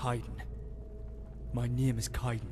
Kaidan. My name is Kaidan.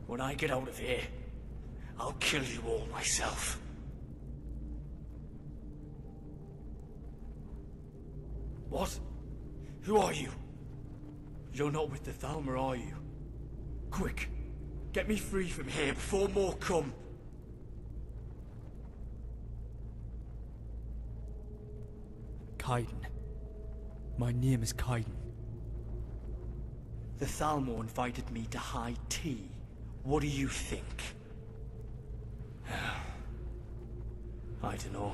When I get out of here, I'll kill you all myself. What? Who are you? You're not with the Thalmor, are you? Quick, get me free from here before more come. Kaidan. My name is Kaidan. The Thalmor invited me to high tea. What do you think? I don't know.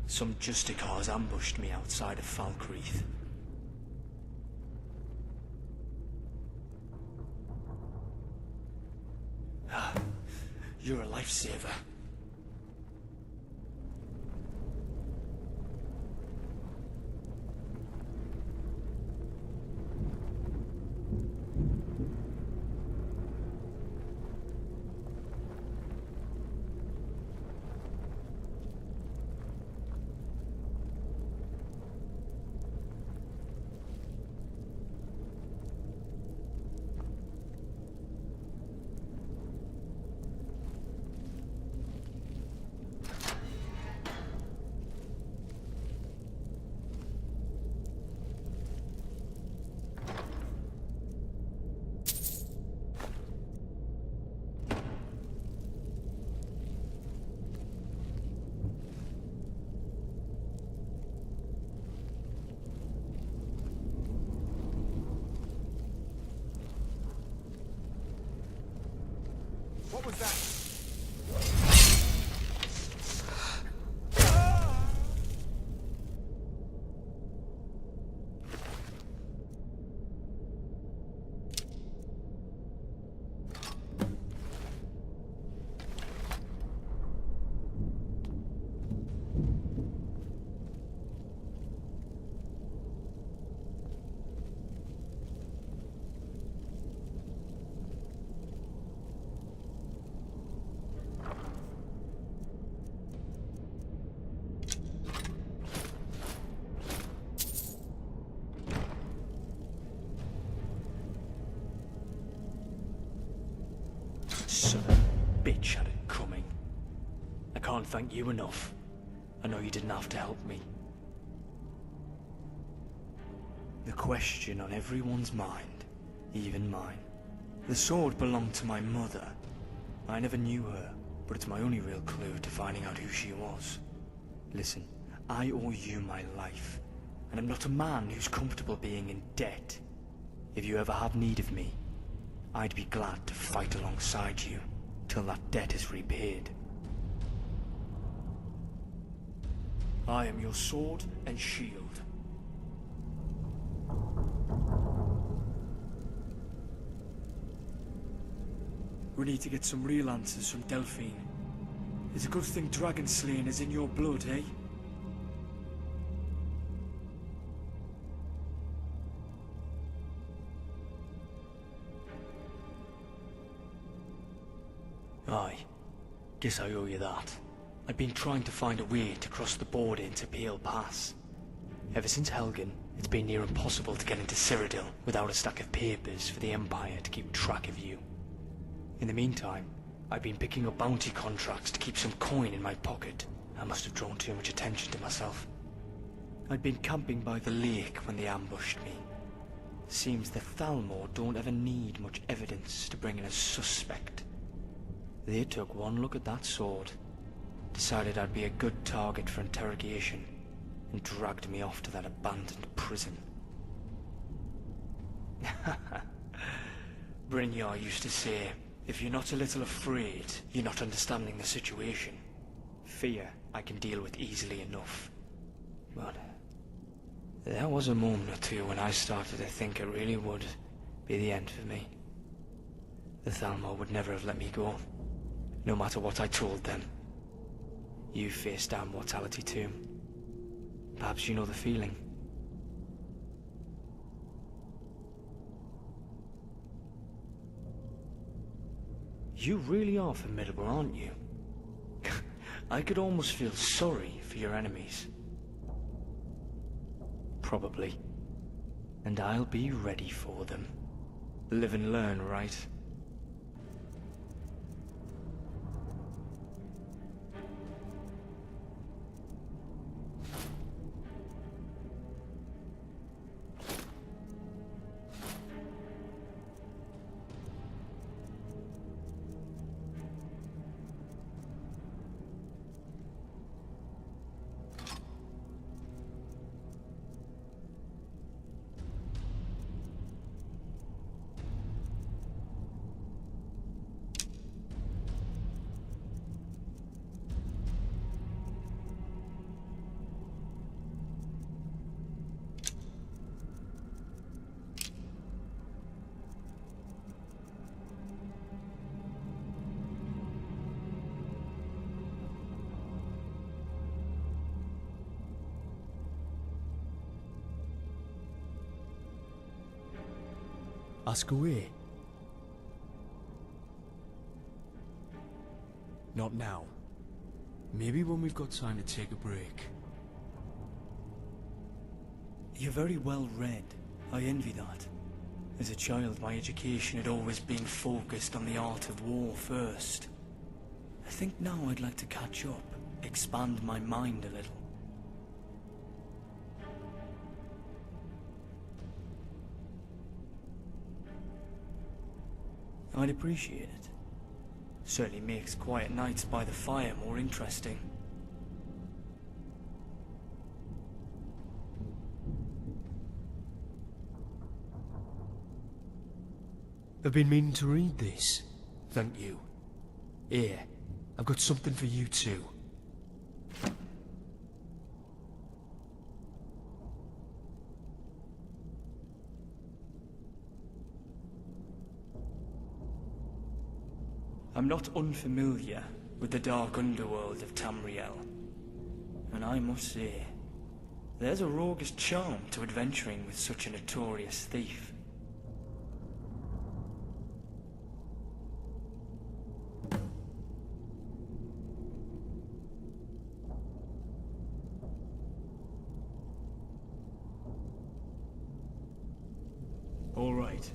Some Justicars ambushed me outside of Falkreath. You're a lifesaver. What was that? Son of a bitch had it coming. I can't thank you enough. I know you didn't have to help me. The question on everyone's mind, even mine. The sword belonged to my mother. I never knew her, but it's my only real clue to finding out who she was. Listen, I owe you my life, and I'm not a man who's comfortable being in debt. If you ever have need of me, I'd be glad to fight alongside you till that debt is repaid. I am your sword and shield. We need to get some real answers from Delphine. It's a good thing dragon slaying is in your blood, eh? Aye. Guess I owe you that. I've been trying to find a way to cross the border into Pale Pass. Ever since Helgen, it's been near impossible to get into Cyrodiil without a stack of papers for the Empire to keep track of you. In the meantime, I've been picking up bounty contracts to keep some coin in my pocket. I must have drawn too much attention to myself. I'd been camping by the lake when they ambushed me. Seems the Thalmor don't ever need much evidence to bring in a suspect. They took one look at that sword, decided I'd be a good target for interrogation, and dragged me off to that abandoned prison. Brynjar used to say, if you're not a little afraid, you're not understanding the situation. Fear I can deal with easily enough. But there was a moment or two when I started to think it really would be the end for me. The Thalmor would never have let me go, no matter what I told them. You faced down mortality too. Perhaps you know the feeling. You really are formidable, aren't you? I could almost feel sorry for your enemies. Probably. And I'll be ready for them. Live and learn, right? Ask away. Not now. Maybe when we've got time to take a break. You're very well read. I envy that. As a child, my education had always been focused on the art of war first. I think now I'd like to catch up, expand my mind a little. I'd appreciate it. Certainly makes quiet nights by the fire more interesting. I've been meaning to read this. Thank you. Here, I've got something for you too. I'm not unfamiliar with the dark underworld of Tamriel, and I must say, there's a roguish charm to adventuring with such a notorious thief. All right.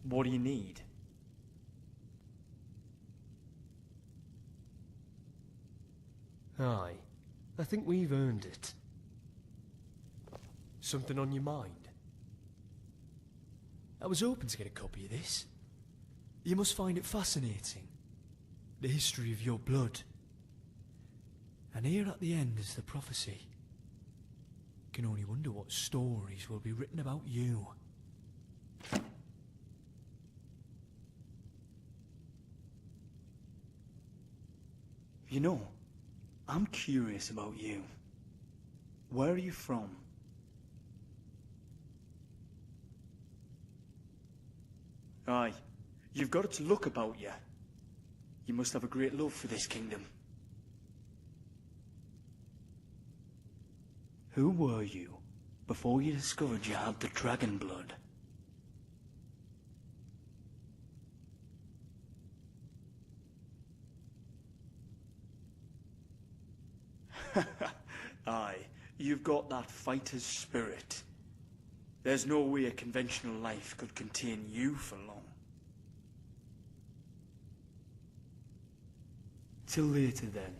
What do you need? Aye, I think we've earned it. Something on your mind? I was hoping to get a copy of this. You must find it fascinating. The history of your blood. And here at the end is the prophecy. Can only wonder what stories will be written about you. You know, I'm curious about you. Where are you from? Aye, you've got it to look about you. You must have a great love for this kingdom. Who were you before you discovered you had the dragon blood? Aye, you've got that fighter's spirit. There's no way a conventional life could contain you for long. Till later then.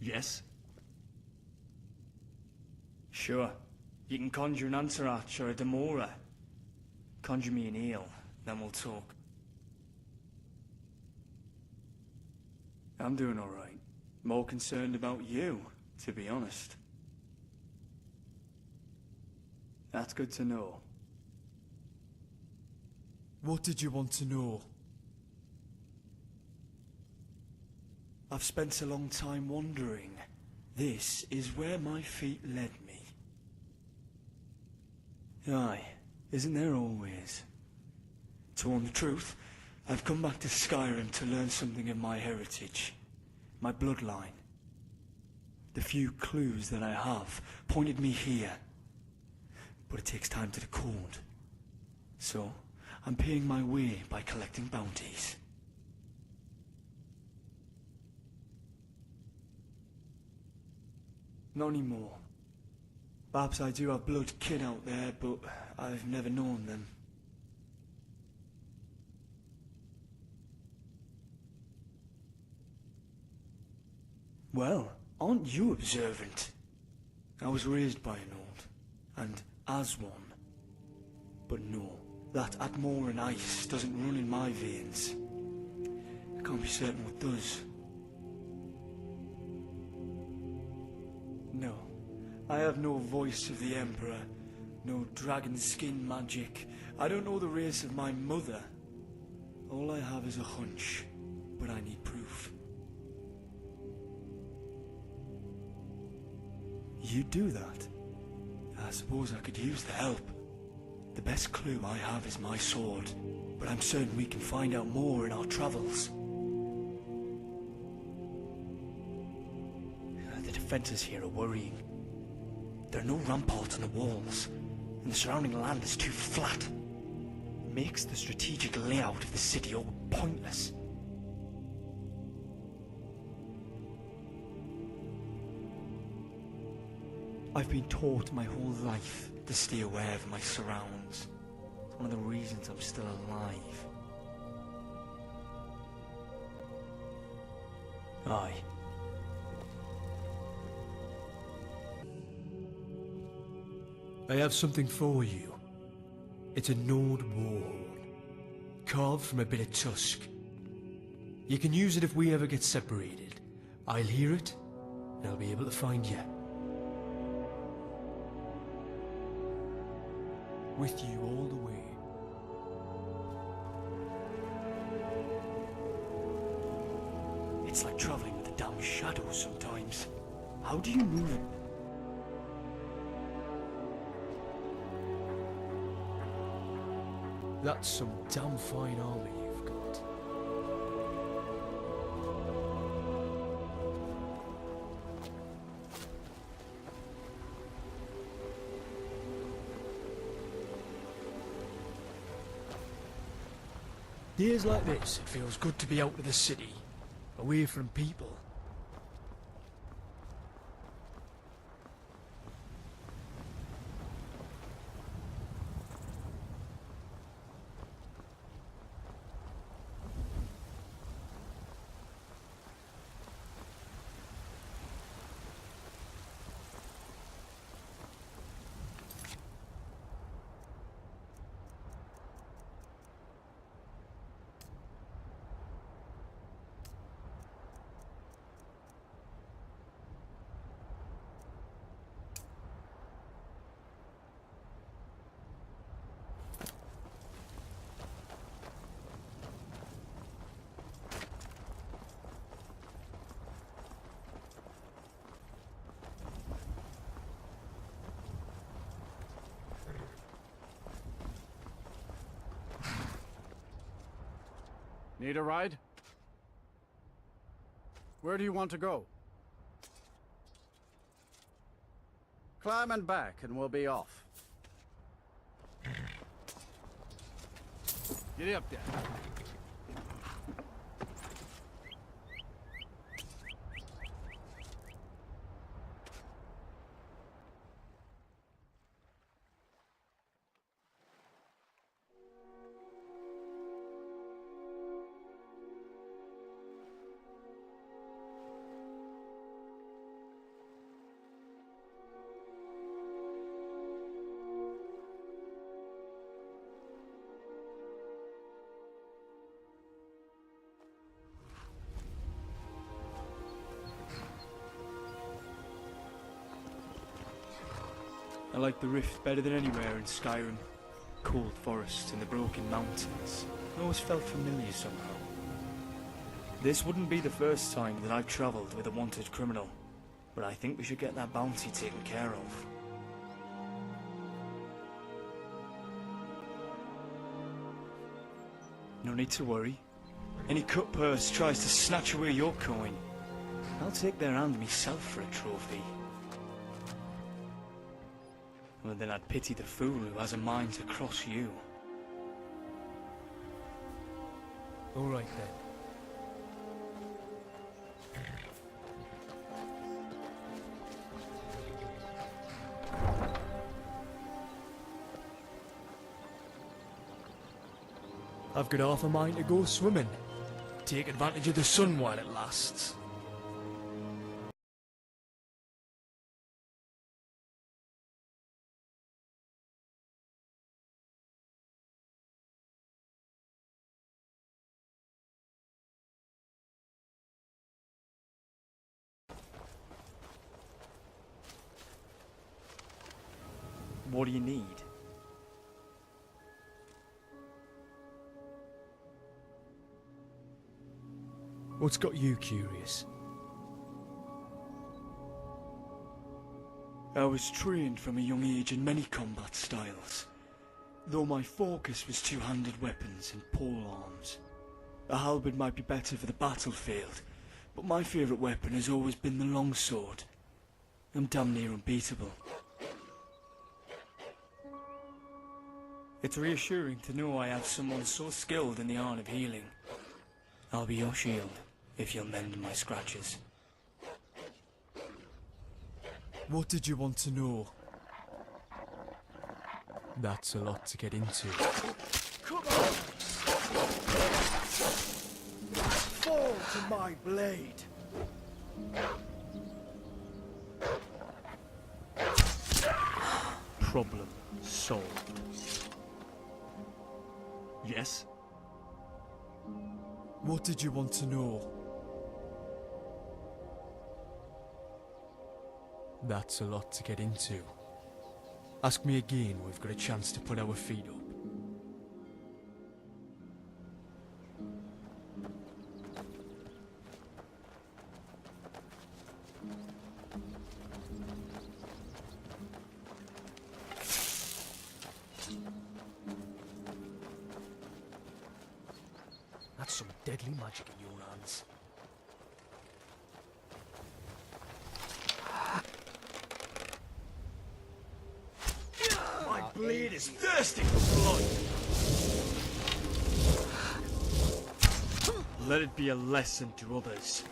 Yes? Sure. You can conjure an Antaratch or a Demora. Conjure me an eel, then we'll talk. I'm doing alright. More concerned about you, to be honest. That's good to know. What did you want to know? I've spent a long time wandering. This is where my feet led me. Aye, isn't there always? To warn the truth, I've come back to Skyrim to learn something of my heritage. My bloodline. The few clues that I have pointed me here. But it takes time to decode. So, I'm paying my way by collecting bounties. Not anymore. Perhaps I do have blood kin out there, but I've never known them. Well, aren't you observant? I was raised by an old, and as one. But no, that Atmoran ice doesn't run in my veins. I can't be certain what does. No, I have no voice of the Emperor, no dragon skin magic. I don't know the race of my mother. All I have is a hunch, but I need proof. You do that? I suppose I could use the help. The best clue I have is my sword, but I'm certain we can find out more in our travels. The defenses here are worrying. There are no ramparts on the walls, and the surrounding land is too flat. It makes the strategic layout of the city all pointless. I've been taught my whole life to stay aware of my surrounds. It's one of the reasons I'm still alive. Aye. I have something for you. It's a node wall. carved from a bit of tusk. You can use it if we ever get separated. I'll hear it, and I'll be able to find you. With you all the way. It's like traveling with the damn shadows sometimes. How do you move? That's some damn fine armor you've got. Days like this, it feels good to be out of the city, away from people. Need a ride? Where do you want to go? Climb and back and we'll be off. Get up there. I like the Rift better than anywhere in Skyrim. Cold forests and the broken mountains. It always felt familiar somehow. This wouldn't be the first time that I've travelled with a wanted criminal, but I think we should get that bounty taken care of. No need to worry. Any cut purse tries to snatch away your coin, I'll take their hand myself for a trophy. Well, then I'd pity the fool who has a mind to cross you. All right then. I've got half a mind to go swimming. Take advantage of the sun while it lasts. What do you need? What's got you curious? I was trained from a young age in many combat styles, though my focus was two-handed weapons and pole arms. A halberd might be better for the battlefield, but my favourite weapon has always been the longsword. I'm damn near unbeatable. It's reassuring to know I have someone so skilled in the art of healing. I'll be your shield, if you'll mend my scratches. What did you want to know? That's a lot to get into. Come on! Fall to my blade! Problem solved. Yes? What did you want to know? That's a lot to get into. Ask me again when we've got a chance to put our feet up. That's some deadly magic in your hands. My blade is thirsty for blood. Let it be a lesson to others.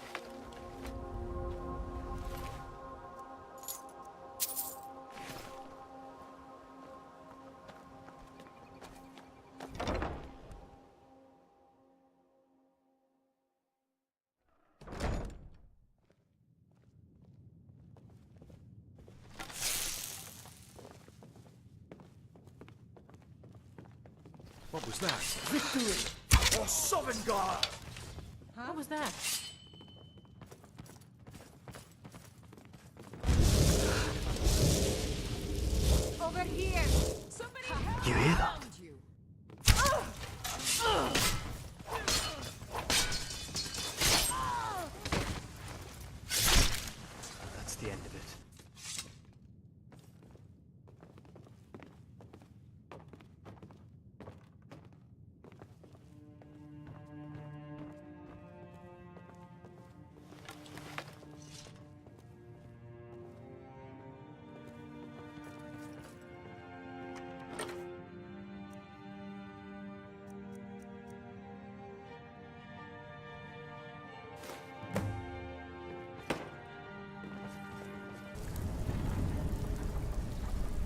What was that? Victory! Or Sovngarde! Huh? What was that? Over here! Somebody help! You hear that? That's the end of it.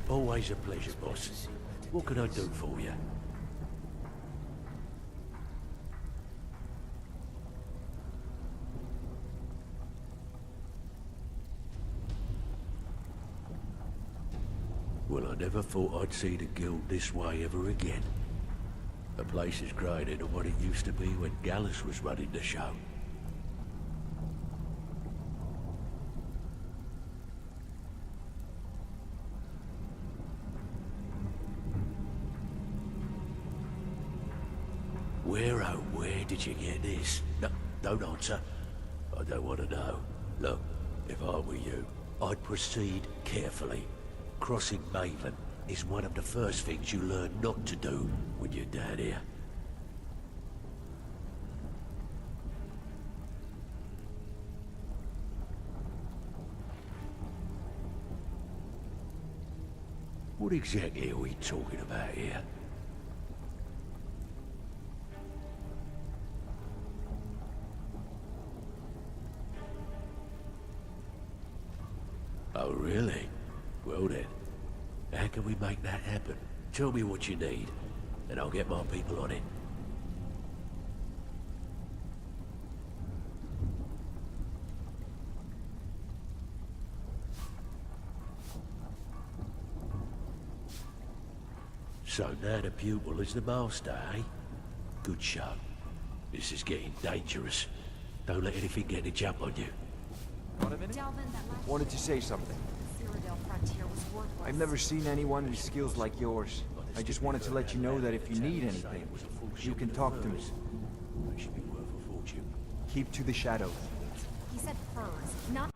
Always a pleasure, boss. What can I do for you? Well, I never thought I'd see the guild this way ever again. The place is greater than what it used to be when Gallus was running the show. Where did you get this? No, don't answer. I don't want to know. Look, if I were you, I'd proceed carefully. Crossing Maven is one of the first things you learn not to do when you're down here. What exactly are we talking about here? Oh, really? Well then, how can we make that happen? Tell me what you need, and I'll get my people on it. So now the pupil is the master, eh? Good show. This is getting dangerous. Don't let anything get a jump on you. Wanted to say something. I've never seen anyone with skills like yours. I just wanted to let you know that if you need anything, you can talk to me. They should be worth a fortune. Keep to the shadows. He said furs, not